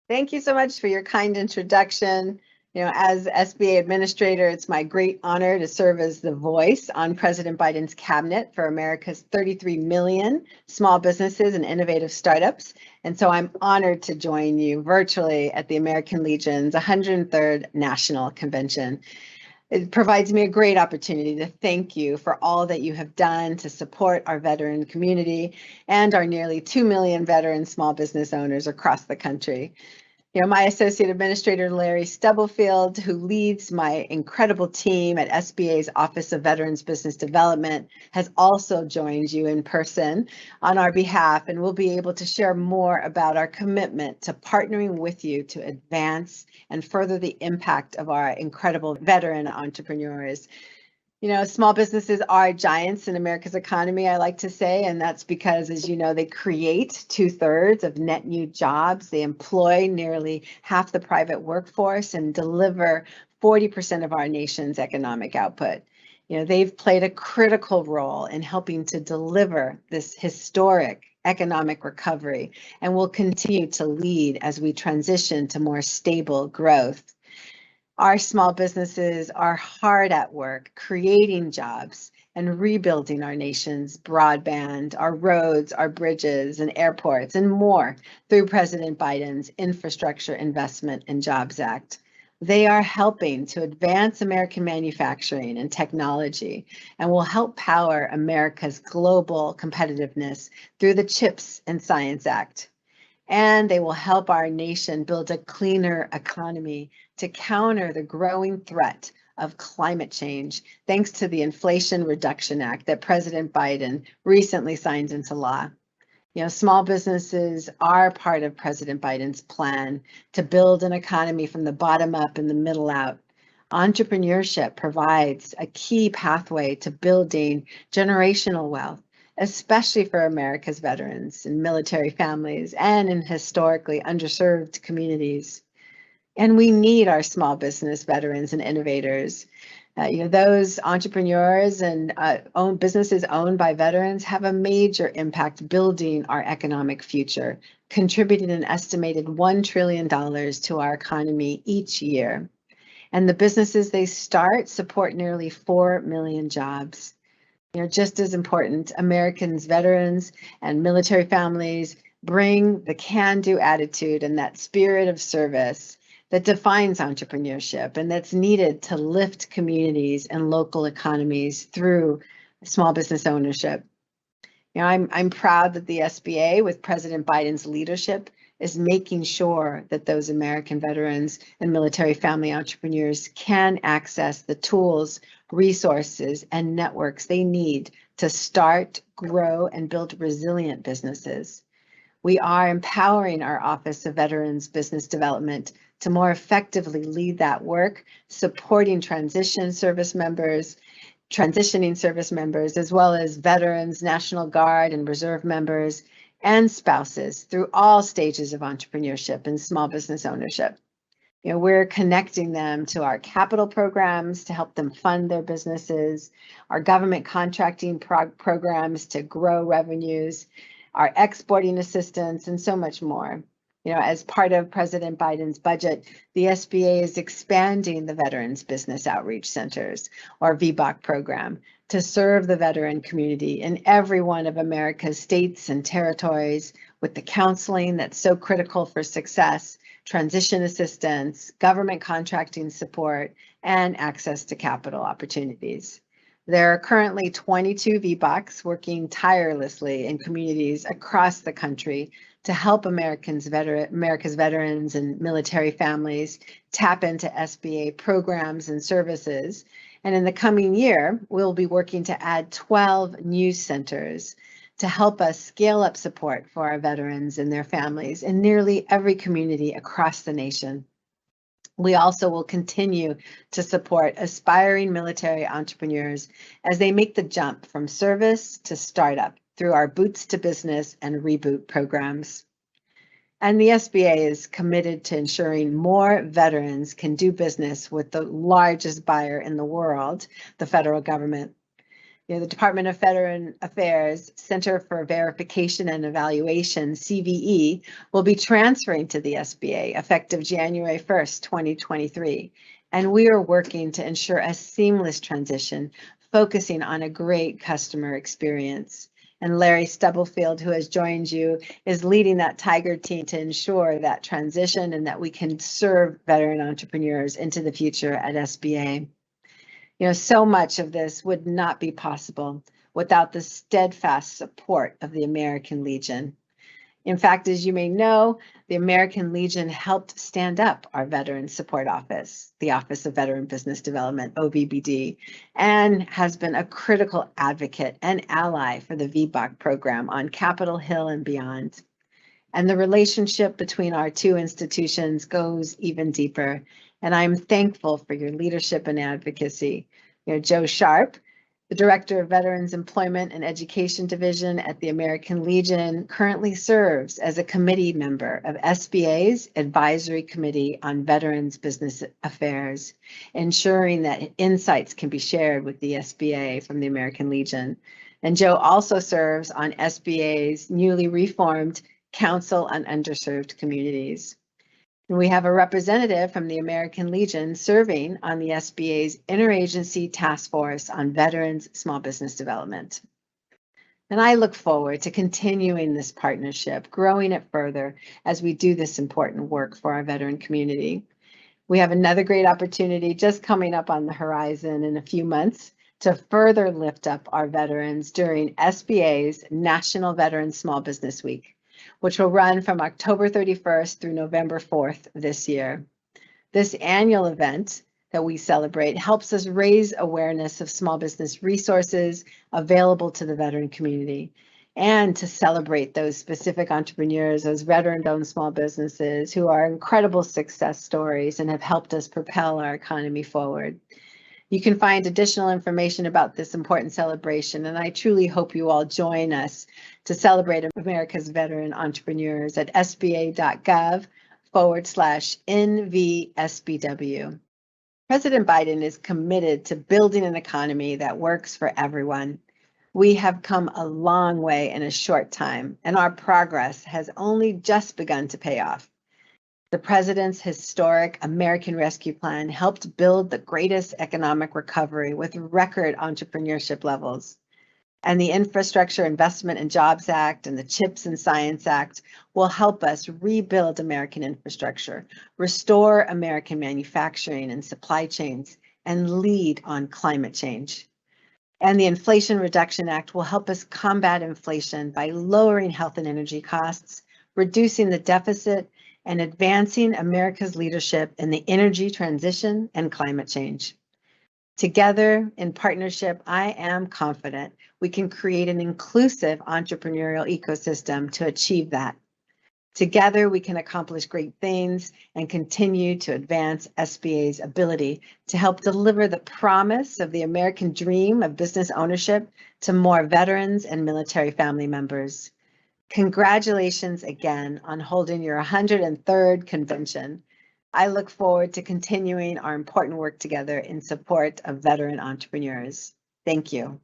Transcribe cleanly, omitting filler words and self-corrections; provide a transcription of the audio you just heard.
Thank you so much for your kind introduction. As SBA Administrator, it's my great honor to serve as the voice on President Biden's cabinet for America's 33 million small businesses and innovative startups. And so I'm honored to join you virtually at the American Legion's 103rd National Convention. It provides me a great opportunity to thank you for all that you have done to support our veteran community and our nearly 2 million veteran small business owners across the country. My Associate Administrator, Larry Stubblefield, who leads my incredible team at SBA's Office of Veterans Business Development, has also joined you in person on our behalf, and we'll be able to share more about our commitment to partnering with you to advance and further the impact of our incredible veteran entrepreneurs. Small businesses are giants in America's economy, I like to say, and that's because, as you know, they create 2/3 of net new jobs. They employ nearly half the private workforce and deliver 40% of our nation's economic output. They've played a critical role in helping to deliver this historic economic recovery and will continue to lead as we transition to more stable growth. Our small businesses are hard at work creating jobs and rebuilding our nation's broadband, our roads, our bridges and airports, and more through President Biden's Infrastructure Investment and Jobs Act. They are helping to advance American manufacturing and technology and will help power America's global competitiveness through the CHIPS and Science Act. And they will help our nation build a cleaner economy to counter the growing threat of climate change, thanks to the Inflation Reduction Act that President Biden recently signed into law. Small businesses are part of President Biden's plan to build an economy from the bottom up and the middle out. Entrepreneurship provides a key pathway to building generational wealth, especially for America's veterans and military families and in historically underserved communities. And we need our small business veterans and innovators. Those entrepreneurs and own businesses owned by veterans have a major impact building our economic future, contributing an estimated $1 trillion to our economy each year. And the businesses they start support nearly 4 million jobs. Just as important, Americans, veterans, and military families bring the can-do attitude and that spirit of service that defines entrepreneurship and that's needed to lift communities and local economies through small business ownership. I'm proud that the SBA, with President Biden's leadership, is making sure that those American veterans and military family entrepreneurs can access the tools, resources, and networks they need to start, grow, and build resilient businesses. We are empowering our Office of Veterans Business Development to more effectively lead that work, supporting transitioning service members, as well as veterans, National Guard, and Reserve members, and spouses through all stages of entrepreneurship and small business ownership. We're connecting them to our capital programs to help them fund their businesses, our government contracting programs to grow revenues, our exporting assistance, and so much more. As part of President Biden's budget, the SBA is expanding the Veterans Business Outreach Centers, or VBOC program, to serve the veteran community in every one of America's states and territories with the counseling that's so critical for success, transition assistance, government contracting support, and access to capital opportunities. There are currently 22 VBOCs working tirelessly in communities across the country to help America's veterans and military families tap into SBA programs and services. And in the coming year, we'll be working to add 12 new centers to help us scale up support for our veterans and their families in nearly every community across the nation. We also will continue to support aspiring military entrepreneurs as they make the jump from service to startup through our Boots to Business and Reboot programs. And the SBA is committed to ensuring more veterans can do business with the largest buyer in the world, the federal government. The Department of Veteran Affairs Center for Verification and Evaluation, CVE, will be transferring to the SBA effective January 1st, 2023. And we are working to ensure a seamless transition, focusing on a great customer experience. And Larry Stubblefield, who has joined you, is leading that Tiger team to ensure that transition and that we can serve veteran entrepreneurs into the future at SBA. So much of this would not be possible without the steadfast support of the American Legion. In fact, as you may know, the American Legion helped stand up our Veteran Support Office, the Office of Veteran Business Development, OVBD, and has been a critical advocate and ally for the VBOC program on Capitol Hill and beyond. And the relationship between our two institutions goes even deeper. And I'm thankful for your leadership and advocacy. Joe Sharp, the Director of Veterans Employment and Education Division at the American Legion, currently serves as a committee member of SBA's Advisory Committee on Veterans Business Affairs, ensuring that insights can be shared with the SBA from the American Legion. And Joe also serves on SBA's newly reformed Council on Underserved Communities. And we have a representative from the American Legion serving on the SBA's Interagency Task Force on Veterans Small Business Development. And I look forward to continuing this partnership, growing it further as we do this important work for our veteran community. We have another great opportunity just coming up on the horizon in a few months to further lift up our veterans during SBA's National Veteran Small Business Week, which will run from October 31st through November 4th this year. This annual event that we celebrate helps us raise awareness of small business resources available to the veteran community and to celebrate those specific entrepreneurs, those veteran-owned small businesses who are incredible success stories and have helped us propel our economy forward. You can find additional information about this important celebration, and I truly hope you all join us to celebrate America's veteran entrepreneurs at sba.gov/NVSBW. President Biden is committed to building an economy that works for everyone. We have come a long way in a short time, and our progress has only just begun to pay off. The president's historic American Rescue Plan helped build the greatest economic recovery with record entrepreneurship levels. And the Infrastructure Investment and Jobs Act and the CHIPS and Science Act will help us rebuild American infrastructure, restore American manufacturing and supply chains, and lead on climate change. And the Inflation Reduction Act will help us combat inflation by lowering health and energy costs, reducing the deficit, and advancing America's leadership in the energy transition and climate change. Together, in partnership, I am confident we can create an inclusive entrepreneurial ecosystem to achieve that. Together, we can accomplish great things and continue to advance SBA's ability to help deliver the promise of the American dream of business ownership to more veterans and military family members. Congratulations again on holding your 103rd convention. I look forward to continuing our important work together in support of veteran entrepreneurs. Thank you.